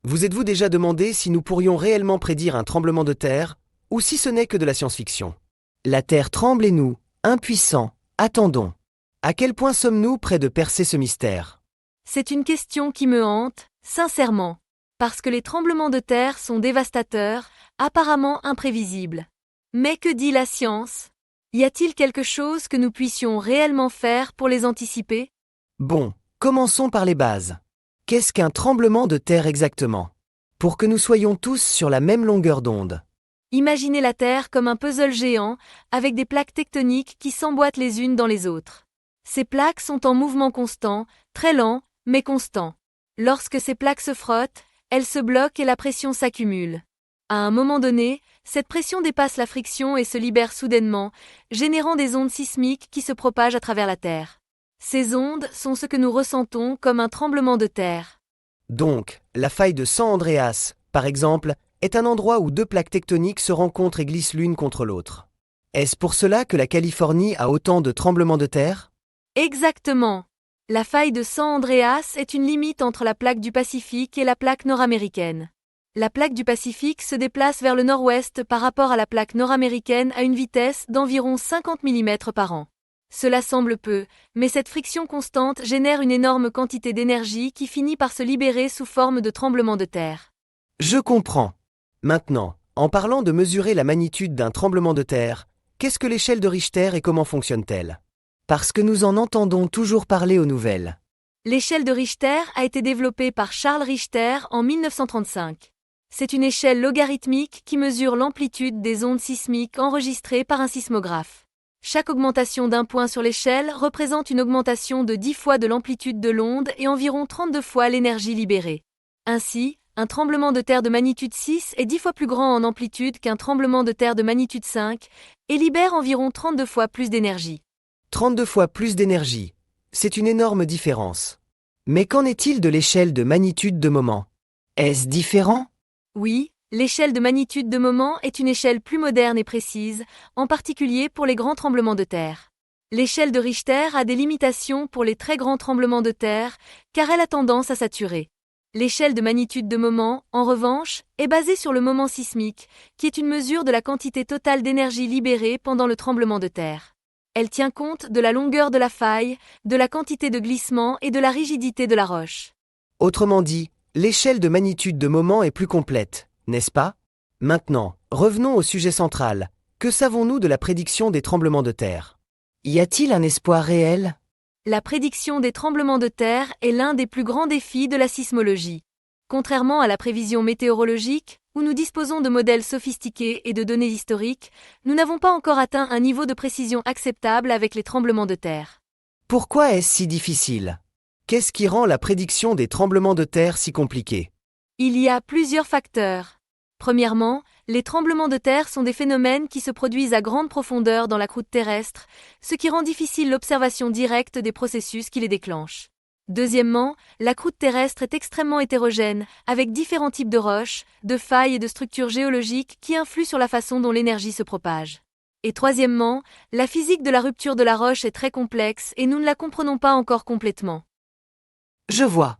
Vous êtes-vous déjà demandé si nous pourrions réellement prédire un tremblement de terre, ou si ce n'est que de la science-fiction? La Terre tremble et nous, impuissants, attendons. À quel point sommes-nous près de percer ce mystère? C'est une question qui me hante, sincèrement. Parce que les tremblements de terre sont dévastateurs, apparemment imprévisibles. Mais que dit la science? Y a-t-il quelque chose que nous puissions réellement faire pour les anticiper? Bon, commençons par les bases. Qu'est-ce qu'un tremblement de terre exactement? Pour que nous soyons tous sur la même longueur d'onde. Imaginez la Terre comme un puzzle géant, avec des plaques tectoniques qui s'emboîtent les unes dans les autres. Ces plaques sont en mouvement constant, très lent, mais constant. Lorsque ces plaques se frottent, elles se bloquent et la pression s'accumule. À un moment donné, cette pression dépasse la friction et se libère soudainement, générant des ondes sismiques qui se propagent à travers la Terre. Ces ondes sont ce que nous ressentons comme un tremblement de terre. Donc, la faille de San Andreas, par exemple, est un endroit où deux plaques tectoniques se rencontrent et glissent l'une contre l'autre. Est-ce pour cela que la Californie a autant de tremblements de terre? Exactement. La faille de San Andreas est une limite entre la plaque du Pacifique et la plaque nord-américaine. La plaque du Pacifique se déplace vers le nord-ouest par rapport à la plaque nord-américaine à une vitesse d'environ 50 mm par an. Cela semble peu, mais cette friction constante génère une énorme quantité d'énergie qui finit par se libérer sous forme de tremblements de terre. Je comprends. Maintenant, en parlant de mesurer la magnitude d'un tremblement de terre, qu'est-ce que l'échelle de Richter et comment fonctionne-t-elle? Parce que nous en entendons toujours parler aux nouvelles. L'échelle de Richter a été développée par Charles Richter en 1935. C'est une échelle logarithmique qui mesure l'amplitude des ondes sismiques enregistrées par un sismographe. Chaque augmentation d'un point sur l'échelle représente une augmentation de 10 fois de l'amplitude de l'onde et environ 32 fois l'énergie libérée. Ainsi, un tremblement de terre de magnitude 6 est 10 fois plus grand en amplitude qu'un tremblement de terre de magnitude 5 et libère environ 32 fois plus d'énergie. 32 fois plus d'énergie. C'est une énorme différence. Mais qu'en est-il de l'échelle de magnitude de moment? Est-ce différent? Oui, l'échelle de magnitude de moment est une échelle plus moderne et précise, en particulier pour les grands tremblements de terre. L'échelle de Richter a des limitations pour les très grands tremblements de terre, car elle a tendance à saturer. L'échelle de magnitude de moment, en revanche, est basée sur le moment sismique, qui est une mesure de la quantité totale d'énergie libérée pendant le tremblement de terre. Elle tient compte de la longueur de la faille, de la quantité de glissement et de la rigidité de la roche. Autrement dit, l'échelle de magnitude de moment est plus complète, n'est-ce pas? Maintenant, revenons au sujet central. Que savons-nous de la prédiction des tremblements de terre? Y a-t-il un espoir réel? La prédiction des tremblements de terre est l'un des plus grands défis de la sismologie. Contrairement à la prévision météorologique, où nous disposons de modèles sophistiqués et de données historiques, nous n'avons pas encore atteint un niveau de précision acceptable avec les tremblements de terre. Pourquoi est-ce si difficile? Qu'est-ce qui rend la prédiction des tremblements de terre si compliquée? Il y a plusieurs facteurs. Premièrement, les tremblements de terre sont des phénomènes qui se produisent à grande profondeur dans la croûte terrestre, ce qui rend difficile l'observation directe des processus qui les déclenchent. Deuxièmement, la croûte terrestre est extrêmement hétérogène, avec différents types de roches, de failles et de structures géologiques qui influent sur la façon dont l'énergie se propage. Et troisièmement, la physique de la rupture de la roche est très complexe et nous ne la comprenons pas encore complètement. Je vois.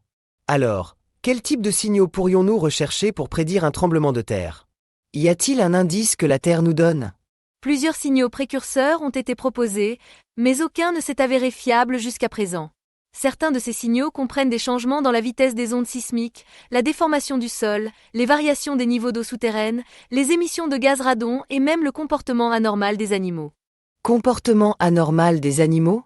Alors, quel type de signaux pourrions-nous rechercher pour prédire un tremblement de terre? Y a-t-il un indice que la Terre nous donne? Plusieurs signaux précurseurs ont été proposés, mais aucun ne s'est avéré fiable jusqu'à présent. Certains de ces signaux comprennent des changements dans la vitesse des ondes sismiques, la déformation du sol, les variations des niveaux d'eau souterraine, les émissions de gaz radon et même le comportement anormal des animaux. Comportement anormal des animaux?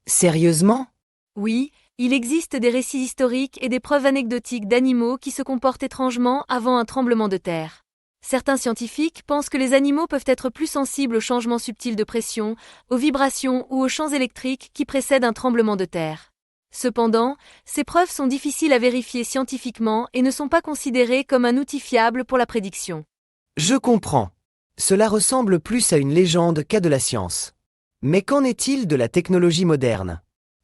Sérieusement? Oui, il existe des récits historiques et des preuves anecdotiques d'animaux qui se comportent étrangement avant un tremblement de terre. Certains scientifiques pensent que les animaux peuvent être plus sensibles aux changements subtils de pression, aux vibrations ou aux champs électriques qui précèdent un tremblement de terre. Cependant, ces preuves sont difficiles à vérifier scientifiquement et ne sont pas considérées comme un outil fiable pour la prédiction. Je comprends. Cela ressemble plus à une légende qu'à de la science. Mais qu'en est-il de la technologie moderne?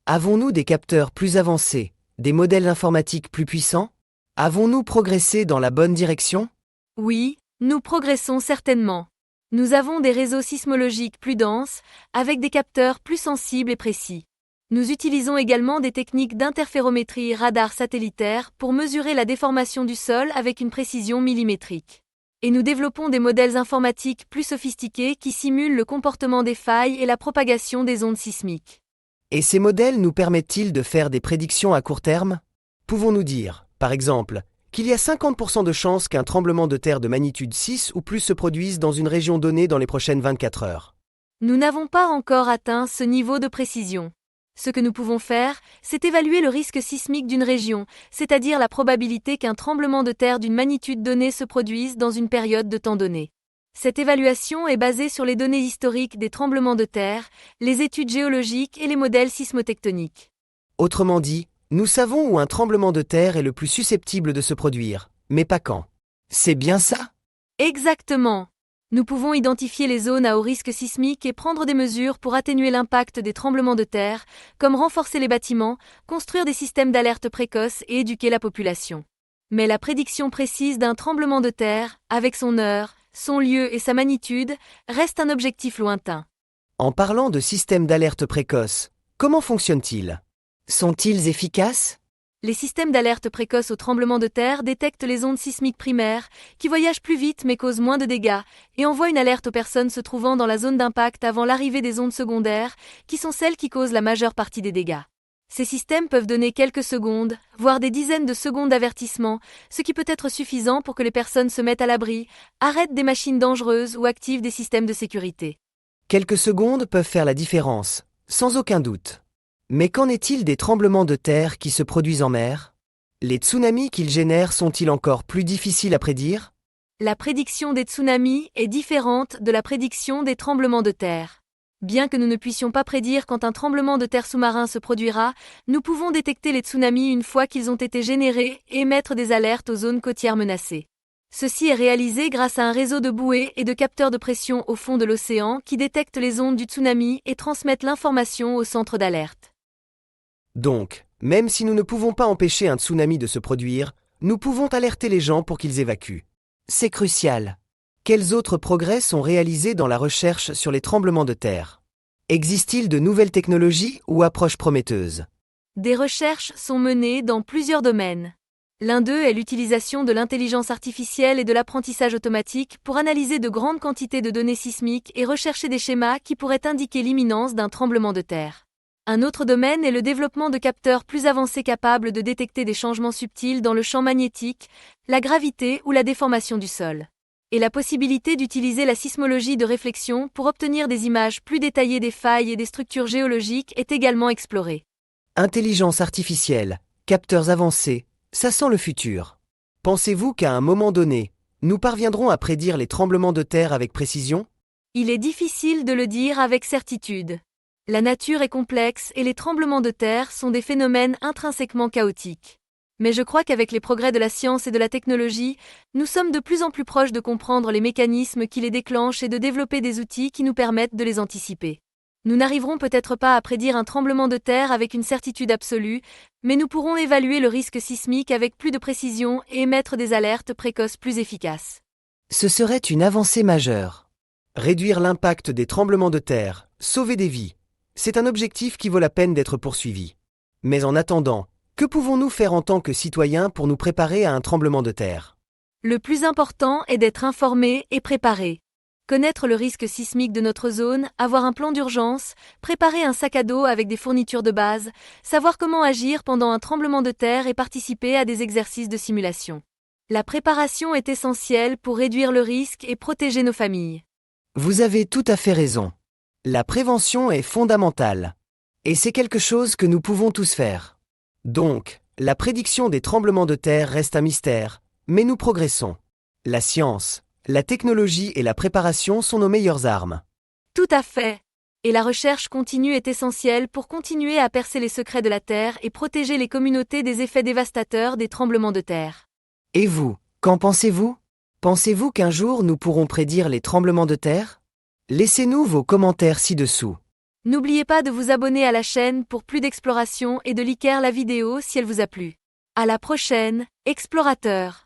Avons-nous des capteurs plus avancés, des modèles informatiques plus puissants? Avons-nous progressé dans la bonne direction? Oui, nous progressons certainement. Nous avons des réseaux sismologiques plus denses, avec des capteurs plus sensibles et précis. Nous utilisons également des techniques d'interférométrie radar satellitaire pour mesurer la déformation du sol avec une précision millimétrique. Et nous développons des modèles informatiques plus sophistiqués qui simulent le comportement des failles et la propagation des ondes sismiques. Et ces modèles nous permettent-ils de faire des prédictions à court terme? Pouvons-nous dire, par exemple, qu'il y a 50% de chances qu'un tremblement de terre de magnitude 6 ou plus se produise dans une région donnée dans les prochaines 24 heures? Nous n'avons pas encore atteint ce niveau de précision. Ce que nous pouvons faire, c'est évaluer le risque sismique d'une région, c'est-à-dire la probabilité qu'un tremblement de terre d'une magnitude donnée se produise dans une période de temps donnée. Cette évaluation est basée sur les données historiques des tremblements de terre, les études géologiques et les modèles sismotectoniques. Autrement dit, nous savons où un tremblement de terre est le plus susceptible de se produire, mais pas quand. C'est bien ça? Exactement. Nous pouvons identifier les zones à haut risque sismique et prendre des mesures pour atténuer l'impact des tremblements de terre, comme renforcer les bâtiments, construire des systèmes d'alerte précoce et éduquer la population. Mais la prédiction précise d'un tremblement de terre, avec son heure, son lieu et sa magnitude, reste un objectif lointain. En parlant de systèmes d'alerte précoce, comment fonctionnent-ils? Sont-ils efficaces? Les systèmes d'alerte précoce au tremblement de terre détectent les ondes sismiques primaires, qui voyagent plus vite mais causent moins de dégâts, et envoient une alerte aux personnes se trouvant dans la zone d'impact avant l'arrivée des ondes secondaires, qui sont celles qui causent la majeure partie des dégâts. Ces systèmes peuvent donner quelques secondes, voire des dizaines de secondes d'avertissement, ce qui peut être suffisant pour que les personnes se mettent à l'abri, arrêtent des machines dangereuses ou activent des systèmes de sécurité. Quelques secondes peuvent faire la différence, sans aucun doute. Mais qu'en est-il des tremblements de terre qui se produisent en mer? Les tsunamis qu'ils génèrent sont-ils encore plus difficiles à prédire? La prédiction des tsunamis est différente de la prédiction des tremblements de terre. Bien que nous ne puissions pas prédire quand un tremblement de terre sous-marin se produira, nous pouvons détecter les tsunamis une fois qu'ils ont été générés et émettre des alertes aux zones côtières menacées. Ceci est réalisé grâce à un réseau de bouées et de capteurs de pression au fond de l'océan qui détectent les ondes du tsunami et transmettent l'information au centre d'alerte. Donc, même si nous ne pouvons pas empêcher un tsunami de se produire, nous pouvons alerter les gens pour qu'ils évacuent. C'est crucial. Quels autres progrès sont réalisés dans la recherche sur les tremblements de terre? Existe-t-il de nouvelles technologies ou approches prometteuses? Des recherches sont menées dans plusieurs domaines. L'un d'eux est l'utilisation de l'intelligence artificielle et de l'apprentissage automatique pour analyser de grandes quantités de données sismiques et rechercher des schémas qui pourraient indiquer l'imminence d'un tremblement de terre. Un autre domaine est le développement de capteurs plus avancés capables de détecter des changements subtils dans le champ magnétique, la gravité ou la déformation du sol. Et la possibilité d'utiliser la sismologie de réflexion pour obtenir des images plus détaillées des failles et des structures géologiques est également explorée. Intelligence artificielle, capteurs avancés, ça sent le futur. Pensez-vous qu'à un moment donné, nous parviendrons à prédire les tremblements de terre avec précision? Il est difficile de le dire avec certitude. La nature est complexe et les tremblements de terre sont des phénomènes intrinsèquement chaotiques. Mais je crois qu'avec les progrès de la science et de la technologie, nous sommes de plus en plus proches de comprendre les mécanismes qui les déclenchent et de développer des outils qui nous permettent de les anticiper. Nous n'arriverons peut-être pas à prédire un tremblement de terre avec une certitude absolue, mais nous pourrons évaluer le risque sismique avec plus de précision et émettre des alertes précoces plus efficaces. Ce serait une avancée majeure. Réduire l'impact des tremblements de terre, sauver des vies. C'est un objectif qui vaut la peine d'être poursuivi. Mais en attendant, que pouvons-nous faire en tant que citoyens pour nous préparer à un tremblement de terre? Le plus important est d'être informé et préparé. Connaître le risque sismique de notre zone, avoir un plan d'urgence, préparer un sac à dos avec des fournitures de base, savoir comment agir pendant un tremblement de terre et participer à des exercices de simulation. La préparation est essentielle pour réduire le risque et protéger nos familles. Vous avez tout à fait raison. La prévention est fondamentale. Et c'est quelque chose que nous pouvons tous faire. Donc, la prédiction des tremblements de terre reste un mystère, mais nous progressons. La science, la technologie et la préparation sont nos meilleures armes. Tout à fait. Et la recherche continue est essentielle pour continuer à percer les secrets de la Terre et protéger les communautés des effets dévastateurs des tremblements de terre. Et vous, qu'en pensez-vous? Pensez-vous qu'un jour nous pourrons prédire les tremblements de terre? Laissez-nous vos commentaires ci-dessous. N'oubliez pas de vous abonner à la chaîne pour plus d'exploration et de liker la vidéo si elle vous a plu. À la prochaine, explorateurs!